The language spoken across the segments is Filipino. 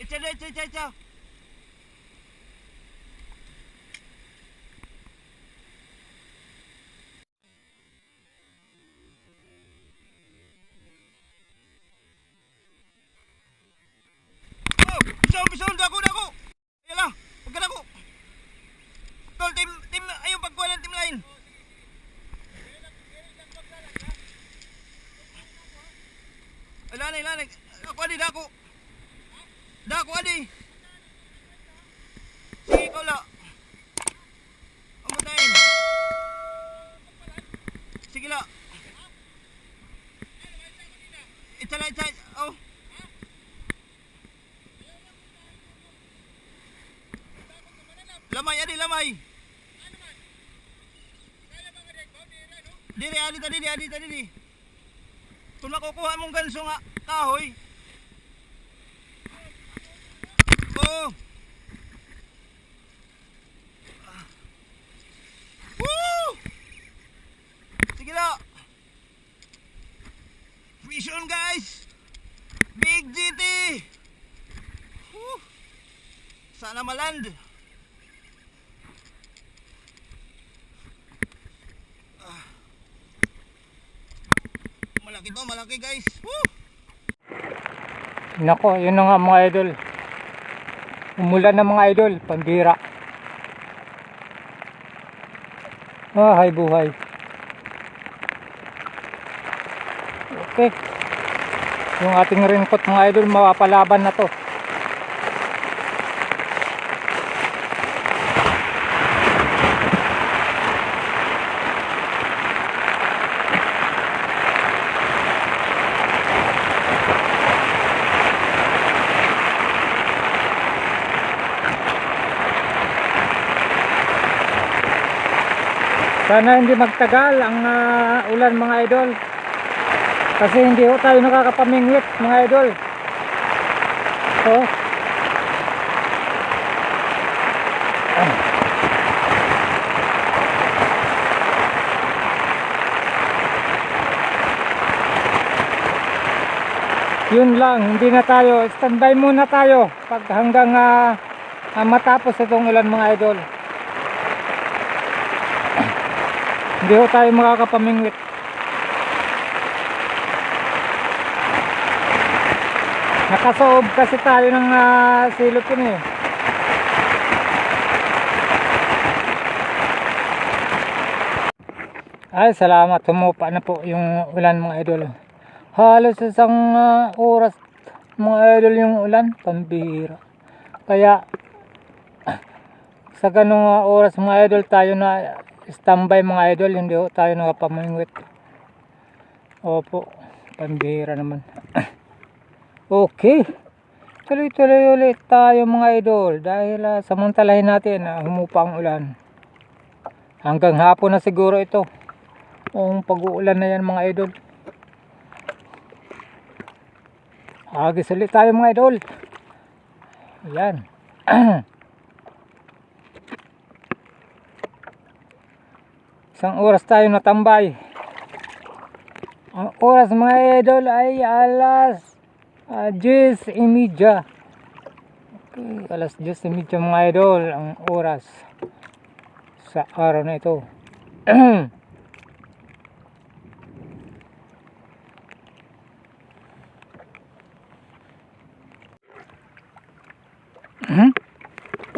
Diretso. Oh, bison, dako. Yala, pagka dako. Tol, team, ayaw pagkuha ng team line. Lanay. Ako adi, dako. Dako adi. Sige, ikaw la. Amutayin. Sige la. Itala. Oh. Lamay. Diri. Kung makukuha mong ganso nga kahoy. Oh. Woo! Sige la. Vision guys. Big GT. Woo. Sana maland. Malaki guys. Woo! Nako, yun na nga mga idol. Umulan na mga idol, pambira. Hay buhay. Okay. Yung ating raincoat mga idol, mapapalaban na to. Sana hindi magtagal ang ulan mga idol. Kasi hindi ho tayo nakakapamingwit mga idol. So, yun lang, hindi na tayo. Standby muna tayo pag hanggang matapos itong ulan mga idol. Hindi ho tayo makakapamingwit. Nakasoob kasi tayo ng silupin eh. Ay, salamat. Humupa na po yung ulan mga idol. Halos isang oras mga idol yung ulan. Pambihira. Kaya sa ganung oras mga idol tayo na standby mga idol, hindi ho tayo nakapamingwit. Opo, pambihira naman. Okay, tuloy ulit tayo mga idol dahil samantalahin natin humupa ang ulan. Hanggang hapon na siguro ito kung pag-uulan na yan mga idol. Agis ulit tayo mga idol. Ayan. Isang oras tayo natambay. Ang oras mga idol ay alas 10:30. Okay, alas 10:30 mga idol ang oras sa araw na ito.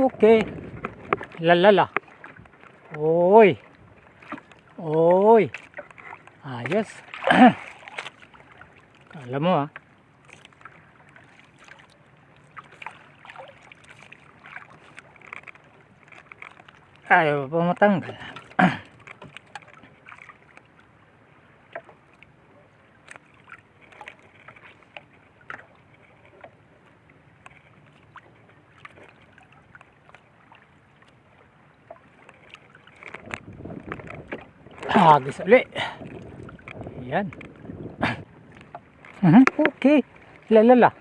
Okay. Lalala. Oy. Ayos. Alam mo ayaw pa matanggal. Agis ulit. Yan. Okay. Lalala.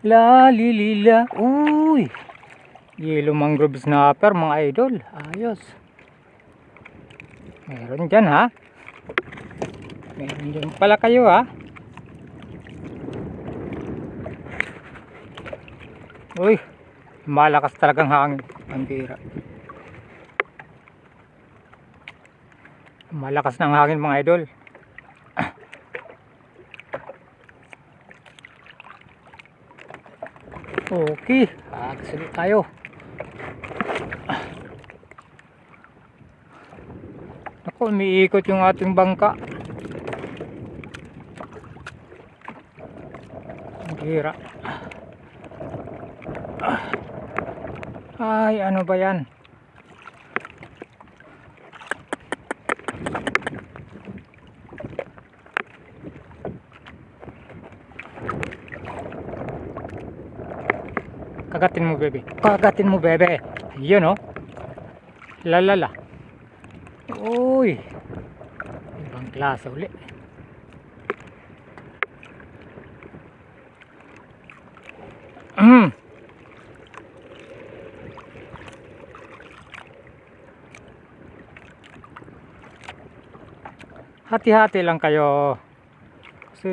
Lalilila. Uy. Yellow mangrove snapper mga idol. Ayos. Meron dyan ha. Meron dyan pala kayo ha. Uy, malakas talagang hangin. Ang bira. Malakas ng hangin mga idol. Okay, agsulit tayo. Ako, umiikot yung ating bangka. Ang bira. Ay, ano ba yan? Kagatin mo, bebe. Kagatin mo, bebe. Yun, oh. Lalala. Uy. Ibang klase uli. Hati-hati lang kayo. Kasi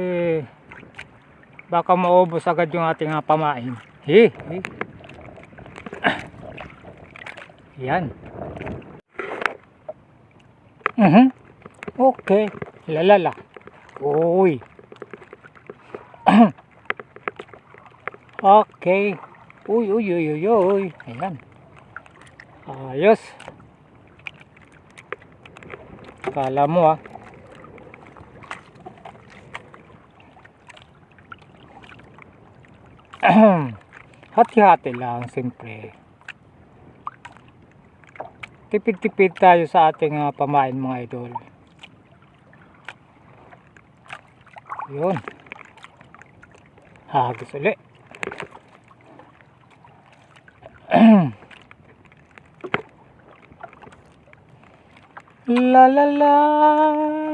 baka maubos agad yung ating pamain. Yan. Okay. Lalala. Uy. Okay. Uy. Ayan. Ayos. Kala mo hati-hati lang siyempre. Tipid-tipid tayo sa ating pamain mga idol. Yun. Hagis ulit. La la la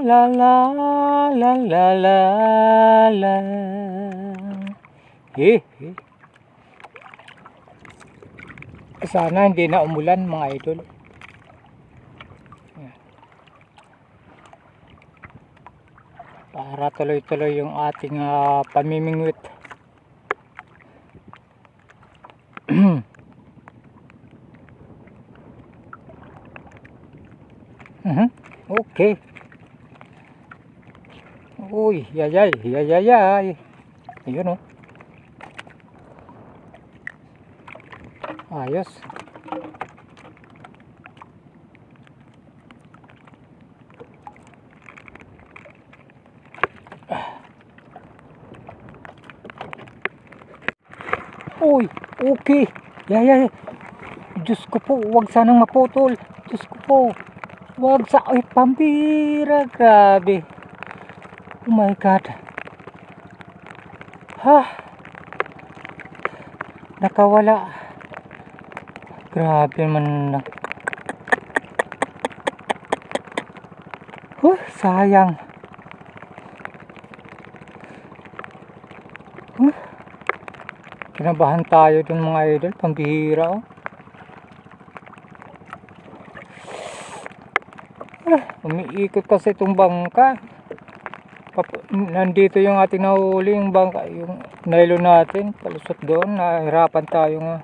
la la la la la la. Sana hindi na umulan mga idol. Para tuloy-tuloy yung ating pamimingwit. Okay. Uy, yayay. Ayun, oh. Ayos. Uy, okay. Yayay. Diyos ko po, huwag sanang maputol. Diyos ko po. Huwag sa... Ay, pambira. Grabe. Oh my God. Nakawala. Grabe man. Sayang. Kinabahan tayo dun mga idol. Pambihira, oh. Umiikot kasi itong bangka. Nandito yung ating nahuli, yung bangka, yung nylon natin. Palusot doon. Nahirapan tayo nga.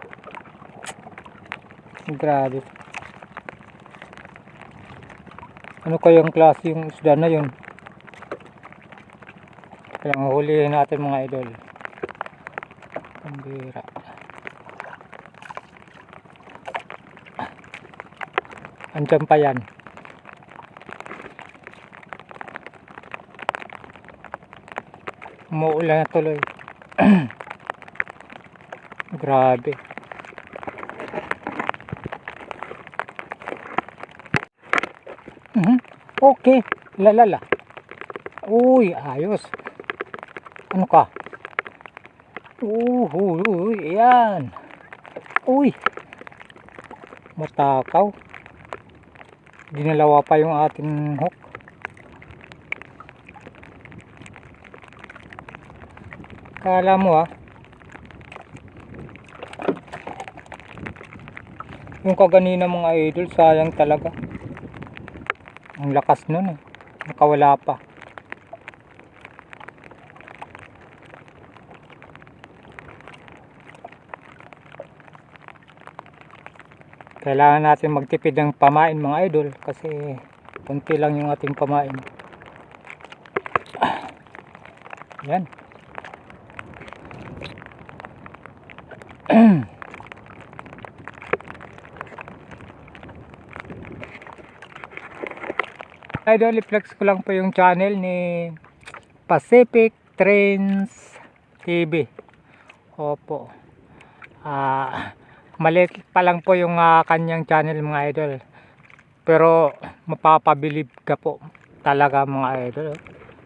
Grabe. Ano kayang klase yung isda na yun? Kaya hulihin natin mga idol. Pambira. Andyan pa yan. Umuulan na tuloy. Grabe. Okay. Lalala. Uy, ayos. Ano ka? Uy, yan. Uy. Matakaw. Dinalawa pa yung ating hook. Kala mo yung kaganina mga idol, sayang talaga. Ang lakas nun nakawala pa. Kailangan natin magtipid ng pamain mga idol kasi konti lang yung ating pamain. Yan. Idol, i-flex ko lang po yung channel ni Pacific Trains TV. Opo. Maliit pa lang po yung kanyang channel mga idol. Pero mapapabilib ka po talaga mga idol.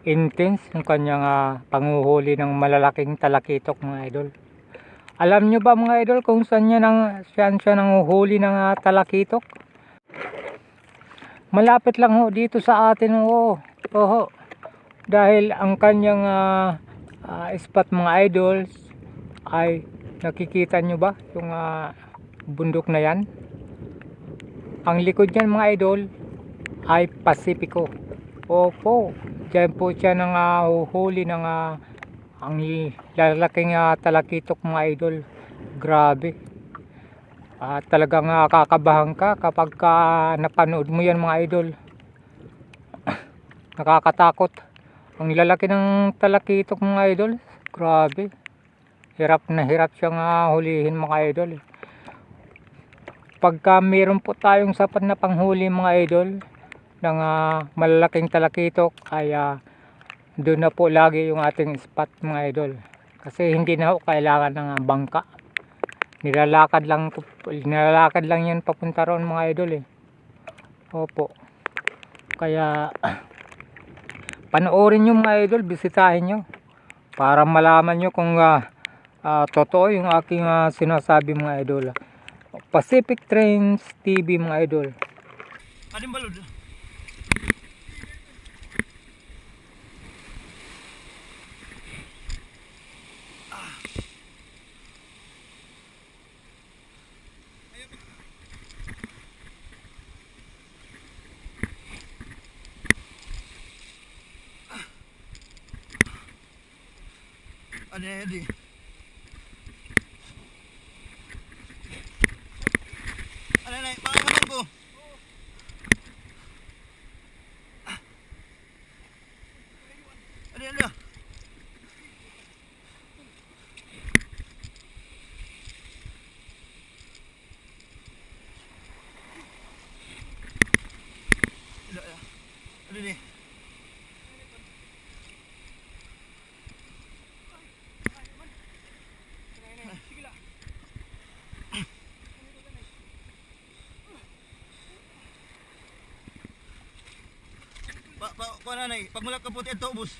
Intense yung kanyang panguhuli ng malalaking talakitok mga idol. Alam nyo ba mga idol kung saan siya nanguhuli ng talakitok? Malapit lang ho dito sa atin ho. Oho. Dahil ang kanyang spot mga idols ay nakikita nyo ba yung bundok na yan? Ang likod niyan mga idol ay Pasipiko. Opo. Diyan po siya nanguhuli ng ang lalaking talakitok mga idol. Grabe. Talagang kakabahan ka kapag napanood mo yan mga idol. Nakakatakot. Ang lalaki ng talakitok mga idol. Grabe. Hirap na hirap siyang hulihin mga idol. Pagka mayroon po tayong sapat na panghuli mga idol ng malalaking talakitok ay doon na po lagi yung ating spot mga idol. Kasi hindi na ho kailangan ng bangka. Nilalakad lang yan papunta roon mga idol eh. Opo. Kaya panoorin nyo mga idol, bisitahin nyo para malaman nyo kung totoo yung aking sinasabi mga idol. Pacific Trains TV mga idol. Ading balod. Adi. Ano, pangalan ko. Adi. Adi. Nanay, pag mulak ka puti ito ubos.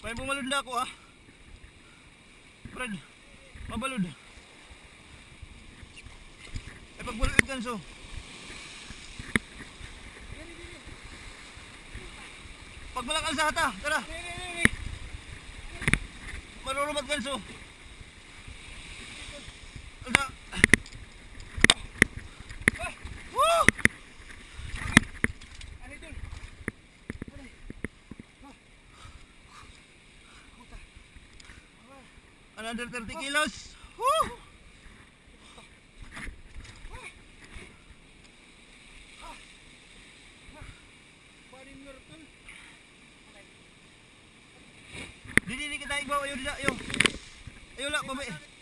Pwede bumalod na ako ha. Brad, mabalod. Ay pag bulod kanso. Pag malak ang sahata, tara. Marurumat kanso. Alda. Woo! Another 30 kilos. Woo! Didi kita ibaw ayo dida ayo. Ayo lah, babe.